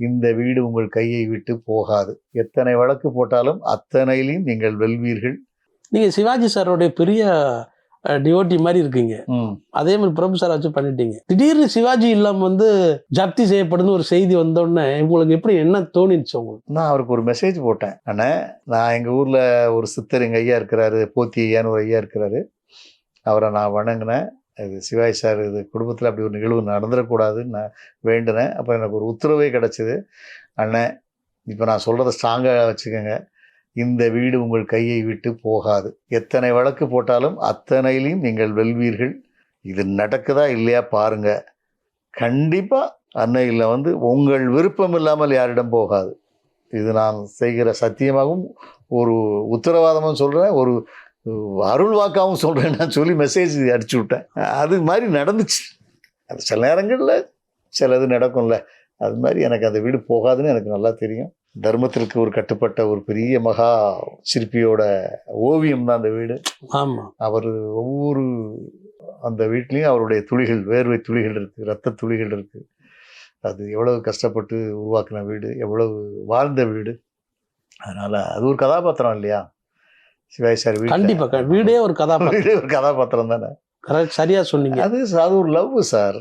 இந்த வீடு உங்கள் கையை விட்டு போகாது. எத்தனை வழக்கு போட்டாலும் அத்தனையிலையும் நீங்கள் வெல்வீர்கள். நீங்க சிவாஜி சாரோடைய பெரிய டிவோட்டி மாதிரி இருக்கீங்க. அதே மாதிரி பிரபு சார் வச்சு பண்ணிட்டீங்க. திடீர்னு சிவாஜி இல்லாம ஜப்தி செய்யப்படுன்னு ஒரு செய்தி வந்தோடனே உங்களுக்கு எப்படி என்ன தோணிச்சு உங்களுக்கு? நான் அவருக்கு ஒரு மெசேஜ் போட்டேன். அண்ணே, நான் எங்க ஊர்ல ஒரு சித்தர் எங்க ஐயா இருக்கிறாரு, போத்தி ஐயான்னு ஒரு ஐயா இருக்கிறாரு. அவரை நான் வணங்கினேன். இது சிவாஜி சார் இது குடும்பத்தில் அப்படி ஒரு நிகழ்வு நடந்துடக்கூடாதுன்னு நான் வேண்டினேன். அப்போ எனக்கு ஒரு உத்தரவே கிடச்சிது. அண்ணன், இப்போ நான் சொல்கிறத ஸ்ட்ராங்காக வச்சுக்கோங்க. இந்த வீடு உங்கள் கையை விட்டு போகாது. எத்தனை வழக்கு போட்டாலும் அத்தனையிலையும் நீங்கள் வெல்வீர்கள். இது நடக்குதா இல்லையா பாருங்க. கண்டிப்பாக அன்னையில் உங்கள் விருப்பம் இல்லாமல் யாரிடம் போகாது. இது நான் செய்கிற சத்தியமாகவும் ஒரு உத்தரவாதமும் சொல்கிறேன், ஒரு அருள் வாக்காகவும் சொல்கிறேன் நான் சொல்லி மெசேஜ் அடிச்சு விட்டேன். அது மாதிரி நடந்துச்சு. அது சில நேரங்களில் சிலது நடக்கும்ல, அது மாதிரி எனக்கு அந்த வீடு போகாதுன்னு எனக்கு நல்லா தெரியும். தர்மத்திற்கு ஒரு கட்டுப்பட்ட ஒரு பெரிய மகா சிற்பியோட ஓவியம் தான் அந்த வீடு. ஆமாம். அவர் ஒவ்வொரு அந்த வீட்லேயும் அவருடைய துளிகள், வேர்வை துளிகள் இருக்குது, ரத்த துளிகள் இருக்குது. அது எவ்வளவு கஷ்டப்பட்டு உருவாக்கின வீடு, எவ்வளவு வாழ்ந்த வீடு. அதனால் அது ஒரு கதாபாத்திரம் இல்லையா சிவாஜி சார் வீடு? கண்டிப்பாக வீடே ஒரு கதாபாத்திரம். வீடே ஒரு கதாபாத்திரம் தானே. கரெக்ட், சரியா சொன்னீங்க. அது ஒரு லவ் சார்.